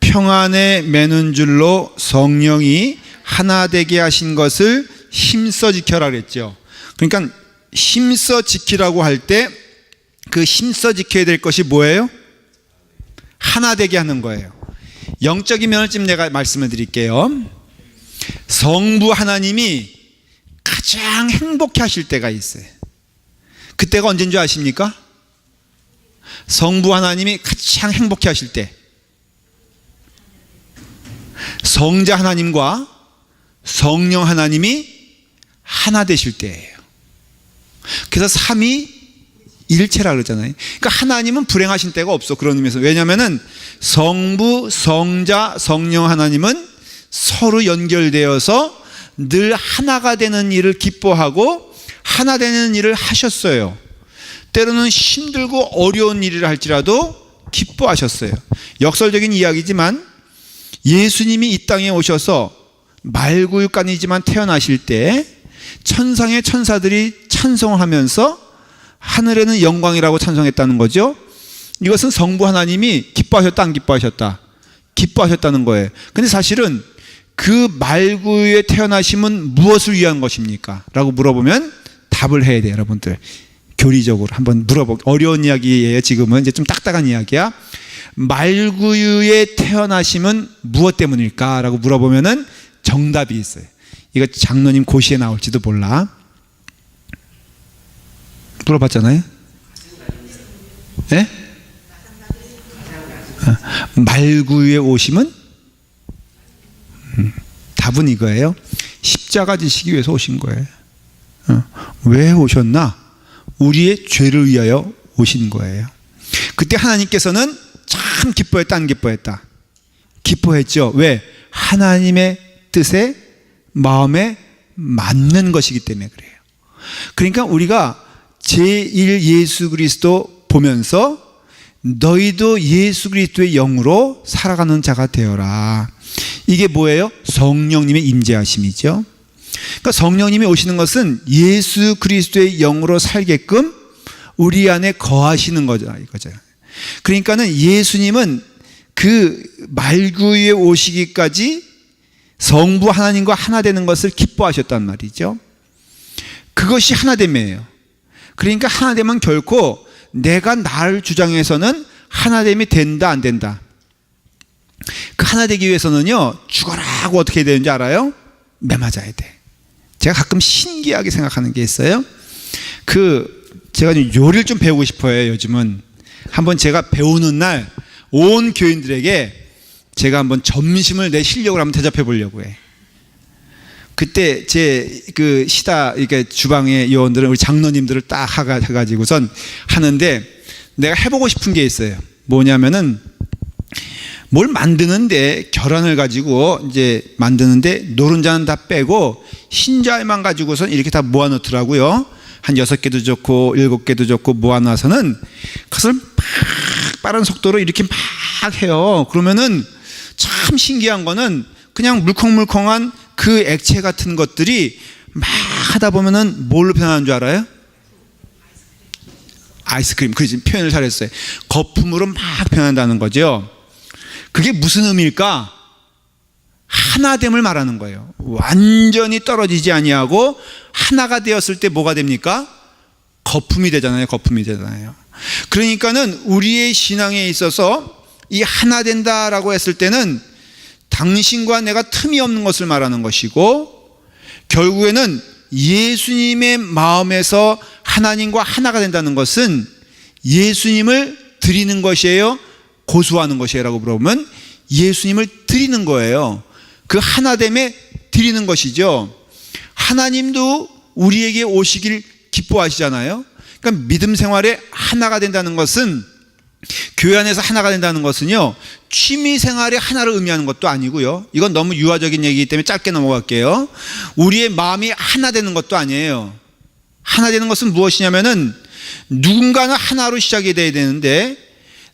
평안에 매는 줄로 성령이 하나 되게 하신 것을 힘써 지켜라 그랬죠. 그러니까 힘써 지키라고 할 때 그 힘써 지켜야 될 것이 뭐예요? 하나 되게 하는 거예요. 영적인 면을 좀 내가 말씀을 드릴게요. 성부 하나님이 가장 행복해 하실 때가 있어요. 그때가 언제인 줄 아십니까? 성부 하나님이 가장 행복해 하실 때, 성자 하나님과 성령 하나님이 하나 되실 때예요. 그래서 삼위 일체라 그러잖아요. 그러니까 하나님은 불행하신 때가 없어. 그런 의미에서. 왜냐하면은 성부, 성자, 성령 하나님은 서로 연결되어서 늘 하나가 되는 일을 기뻐하고 하나 되는 일을 하셨어요. 때로는 힘들고 어려운 일을 할지라도 기뻐하셨어요. 역설적인 이야기지만 예수님이 이 땅에 오셔서 말구육간이지만 태어나실 때 천상의 천사들이 찬송하면서 하늘에는 영광이라고 찬송했다는 거죠. 이것은 성부 하나님이 기뻐하셨다 안 기뻐하셨다? 기뻐하셨다는 거예요. 근데 사실은 그 말구유에 태어나심은 무엇을 위한 것입니까? 라고 물어보면 답을 해야 돼요. 여러분들 교리적으로 한번 물어보고. 어려운 이야기예요. 지금은 이제 좀 딱딱한 이야기야. 말구유에 태어나심은 무엇 때문일까? 라고 물어보면은 정답이 있어요. 이거 장로님 고시에 나올지도 몰라. 물어봤잖아요. 네? 말구유에 오심은 답은 이거예요. 십자가 지시기 위해서 오신 거예요. 왜 오셨나? 우리의 죄를 위하여 오신 거예요. 그때 하나님께서는 참 기뻐했다 안 기뻐했다? 기뻐했죠. 왜? 하나님의 뜻에 마음에 맞는 것이기 때문에 그래요. 그러니까 우리가 제1 예수 그리스도 보면서 너희도 예수 그리스도의 영으로 살아가는 자가 되어라. 이게 뭐예요? 성령님의 임재하심이죠. 그러니까 성령님이 오시는 것은 예수 그리스도의 영으로 살게끔 우리 안에 거하시는 거죠. 그러니까는 예수님은 그 말구유에 오시기까지 성부 하나님과 하나 되는 것을 기뻐하셨단 말이죠. 그것이 하나됨이에요. 그러니까 하나됨은 결코 내가 나를 주장해서는 하나됨이 된다 안 된다. 그 하나 되기 위해서는요, 죽어라 하고 어떻게 해야 되는지 알아요? 매 맞아야 돼. 제가 가끔 신기하게 생각하는 게 있어요. 제가 요리를 좀 배우고 싶어요. 요즘은 한번 제가 배우는 날 온 교인들에게 제가 한번 점심을 내 실력을 한번 대접해 보려고 해. 그때 제 그러니까 주방의 요원들은 우리 장로님들을 딱 해가지고선 하는데, 내가 해보고 싶은 게 있어요. 뭐냐면은 뭘 만드는데, 계란을 가지고 이제 만드는데 노른자는 다 빼고 흰자만 가지고선 이렇게 다 모아놓더라고요. 한 6개도 좋고 7개도 좋고 모아놔서는 그것을 막 빠른 속도로 이렇게 막 해요. 그러면은 참 신기한 거는 그냥 물컹물컹한 그 액체 같은 것들이 막 하다 보면은 뭘로 변하는 줄 알아요? 아이스크림. 그렇지, 표현을 잘했어요. 거품으로 막 변한다는 거죠. 그게 무슨 의미일까? 하나됨을 말하는 거예요. 완전히 떨어지지 아니하고 하나가 되었을 때 뭐가 됩니까? 거품이 되잖아요. 거품이 되잖아요. 그러니까는 우리의 신앙에 있어서 이 하나 된다라고 했을 때는 당신과 내가 틈이 없는 것을 말하는 것이고, 결국에는 예수님의 마음에서 하나님과 하나가 된다는 것은 예수님을 드리는 것이에요, 고수하는 것이에요라고 물어보면 예수님을 드리는 거예요. 그 하나됨에 드리는 것이죠. 하나님도 우리에게 오시길 기뻐하시잖아요. 그러니까 믿음 생활에 하나가 된다는 것은, 교회 안에서 하나가 된다는 것은요, 취미 생활의 하나를 의미하는 것도 아니고요. 이건 너무 유아적인 얘기이기 때문에 짧게 넘어갈게요. 우리의 마음이 하나 되는 것도 아니에요. 하나 되는 것은 무엇이냐면은, 누군가는 하나로 시작이 돼야 되는데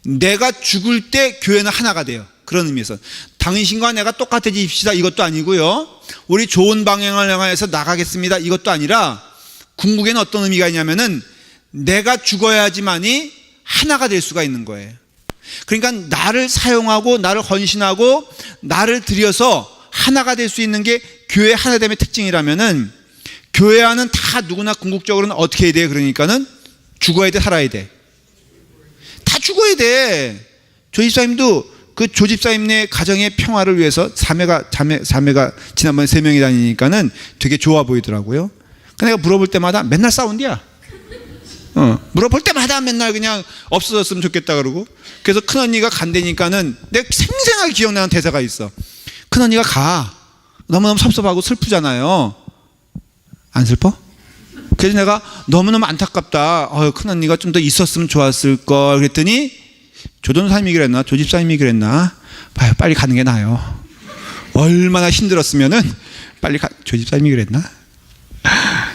내가 죽을 때 교회는 하나가 돼요. 그런 의미에서 당신과 내가 똑같아집시다 이것도 아니고요, 우리 좋은 방향을 향해서 나가겠습니다 이것도 아니라, 궁극에는 어떤 의미가 있냐면은 내가 죽어야지만이 하나가 될 수가 있는 거예요. 그러니까 나를 사용하고 나를 헌신하고 나를 들여서 하나가 될 수 있는 게 교회 하나됨의 특징이라면은, 교회 안은 다 누구나 궁극적으로는 어떻게 해야 돼요? 그러니까는 죽어야 돼, 살아야 돼? 다 죽어야 돼. 조집사님도 그 조집사님네 가정의 평화를 위해서 자매가 지난번에 3명이 다니니까는 되게 좋아 보이더라고요. 내가 물어볼 때마다 맨날 싸운디야. 물어볼 때마다 맨날 그냥 없어졌으면 좋겠다 그러고. 그래서 큰언니가 간다니까는 내가 생생하게 기억나는 대사가 있어. 큰언니가 가. 너무너무 섭섭하고 슬프잖아요. 안 슬퍼? 그래서 내가 너무너무 안타깝다. 큰언니가 좀 더 있었으면 좋았을걸 그랬더니, 조전사님이 그랬나 조집사님이 그랬나, 봐요, 빨리 가는 게 나아요. 얼마나 힘들었으면은 빨리 조집사님이 그랬나.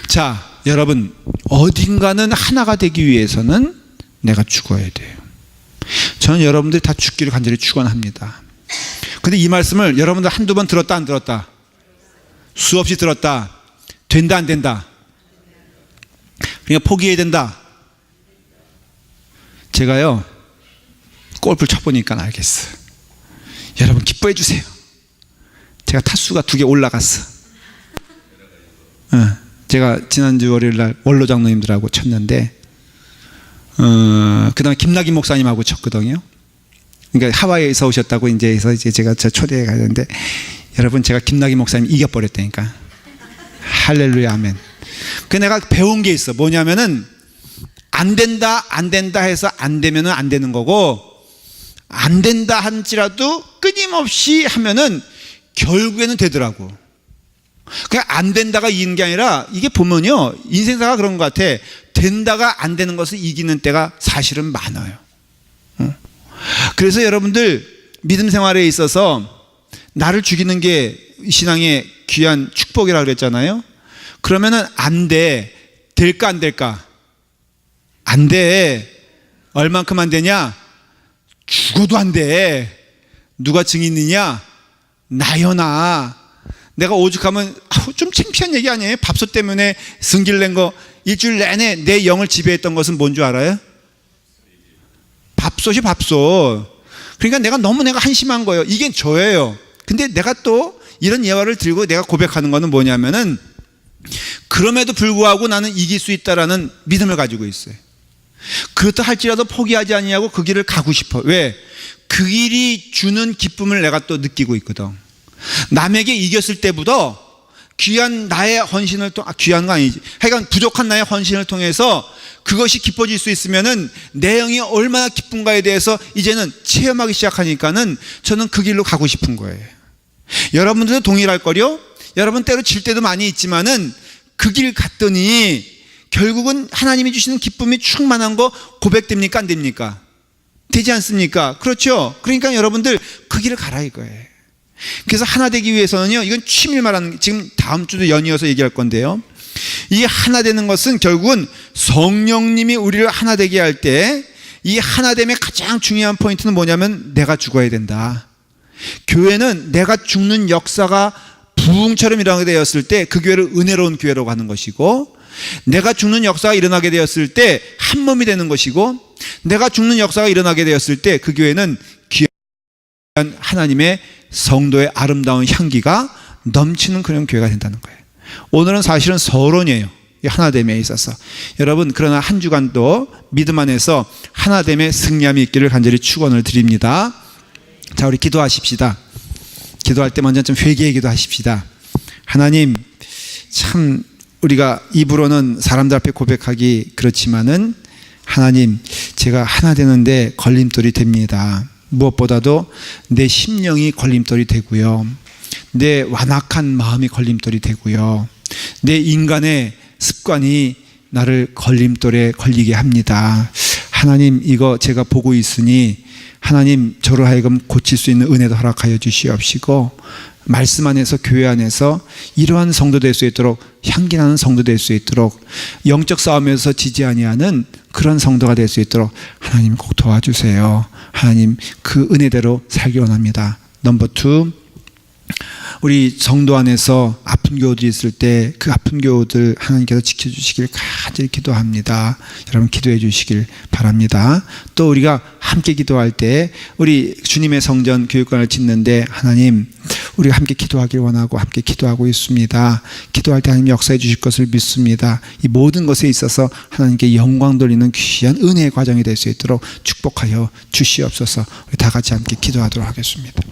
자, 여러분, 어딘가는 하나가 되기 위해서는 내가 죽어야 돼요. 저는 여러분들이 다 죽기를 간절히 축원합니다. 근데 이 말씀을 여러분들 한두 번 들었다 안 들었다? 수없이 들었다. 된다 안 된다? 그러니까 포기해야 된다. 제가요, 골프를 쳐보니까 알겠어요. 여러분 기뻐해 주세요. 제가 타수가 2개 올라갔어. 제가 지난주 월요일날 원로 장로님들하고 쳤는데, 그 다음에 김나긴 목사님하고 쳤거든요. 그러니까 하와이에서 오셨다고 이제 제가 초대해 가는데, 여러분 제가 김나긴 목사님 이겨버렸다니까. 할렐루야 아멘. 그 내가 배운 게 있어. 뭐냐면은 안 된다 해서 안 되면은 안 되는 거고, 안 된다 할지라도 끊임없이 하면은 결국에는 되더라고. 그냥 안 된다가 이기는 게 아니라, 이게 보면요, 인생사가 그런 것 같아. 된다가 안 되는 것을 이기는 때가 사실은 많아요. 그래서 여러분들 믿음 생활에 있어서 나를 죽이는 게 신앙의 귀한 축복이라고 그랬잖아요. 그러면은 안 돼. 될까 안 될까? 안 돼. 얼만큼 안 되냐? 죽어도 안 돼. 누가 증인이냐? 나요 나. 내가 오죽하면 좀 창피한 얘기 아니에요? 밥솥 때문에 승질 낸 거, 일주일 내내 내 영을 지배했던 것은 뭔 줄 알아요? 밥솥이 밥솥. 그러니까 내가 한심한 거예요. 이게 저예요. 근데 내가 또 이런 예화를 들고 내가 고백하는 거는 뭐냐면은, 그럼에도 불구하고 나는 이길 수 있다라는 믿음을 가지고 있어요. 그렇다 할지라도 포기하지 아니하고 그 길을 가고 싶어. 왜? 그 길이 주는 기쁨을 내가 또 느끼고 있거든. 남에게 이겼을 때보다 귀한 나의 헌신을 귀한 거 아니지. 하여간 부족한 나의 헌신을 통해서 그것이 기뻐질 수 있으면은 내 영이 얼마나 기쁜가에 대해서 이제는 체험하기 시작하니까는 저는 그 길로 가고 싶은 거예요. 여러분들도 동일할 거요. 여러분 때로 질 때도 많이 있지만은 그 길 갔더니 결국은 하나님이 주시는 기쁨이 충만한 거 고백됩니까? 안 됩니까? 되지 않습니까? 그렇죠? 그러니까 여러분들 그 길을 가라 이거예요. 그래서 하나 되기 위해서는요, 이건 취미를 말하는, 지금 다음 주도 연이어서 얘기할 건데요, 이 하나 되는 것은 결국은 성령님이 우리를 하나 되게 할 때 이 하나됨의 가장 중요한 포인트는 뭐냐면 내가 죽어야 된다. 교회는 내가 죽는 역사가 부흥처럼 일어나게 되었을 때 그 교회를 은혜로운 교회라고 하는 것이고, 내가 죽는 역사가 일어나게 되었을 때 한 몸이 되는 것이고, 내가 죽는 역사가 일어나게 되었을 때 그 교회는 귀한 하나님의 성도의 아름다운 향기가 넘치는 그런 교회가 된다는 거예요. 오늘은 사실은 서론이에요. 하나됨에 있어서. 여러분, 그러나 한 주간도 믿음 안에서 하나됨의 승리함이 있기를 간절히 축원을 드립니다. 자, 우리 기도하십시다. 기도할 때 먼저 좀 회개의 기도하십시다. 하나님, 참 우리가 입으로는 사람들 앞에 고백하기 그렇지만은 하나님, 제가 하나 되는데 걸림돌이 됩니다. 무엇보다도 내 심령이 걸림돌이 되고요, 내 완악한 마음이 걸림돌이 되고요, 내 인간의 습관이 나를 걸림돌에 걸리게 합니다. 하나님, 이거 제가 보고 있으니 하나님, 저를 하여금 고칠 수 있는 은혜도 허락하여 주시옵시고, 말씀 안에서 교회 안에서 이러한 성도 될 수 있도록, 향기나는 성도 될 수 있도록, 영적 싸움에서 지지 아니하는 그런 성도가 될 수 있도록 하나님 꼭 도와주세요. 하나님, 그 은혜대로 살기 원합니다. 넘버 2, 우리 성도 안에서 아픈 교우들이 있을 때 그 아픈 교우들 하나님께서 지켜주시길 간절히 기도합니다. 여러분 기도해 주시길 바랍니다. 또 우리가 함께 기도할 때 우리 주님의 성전 교육관을 짓는데 하나님, 우리가 함께 기도하길 원하고 함께 기도하고 있습니다. 기도할 때 하나님 역사해 주실 것을 믿습니다. 이 모든 것에 있어서 하나님께 영광 돌리는 귀한 은혜의 과정이 될 수 있도록 축복하여 주시옵소서. 우리 다 같이 함께 기도하도록 하겠습니다.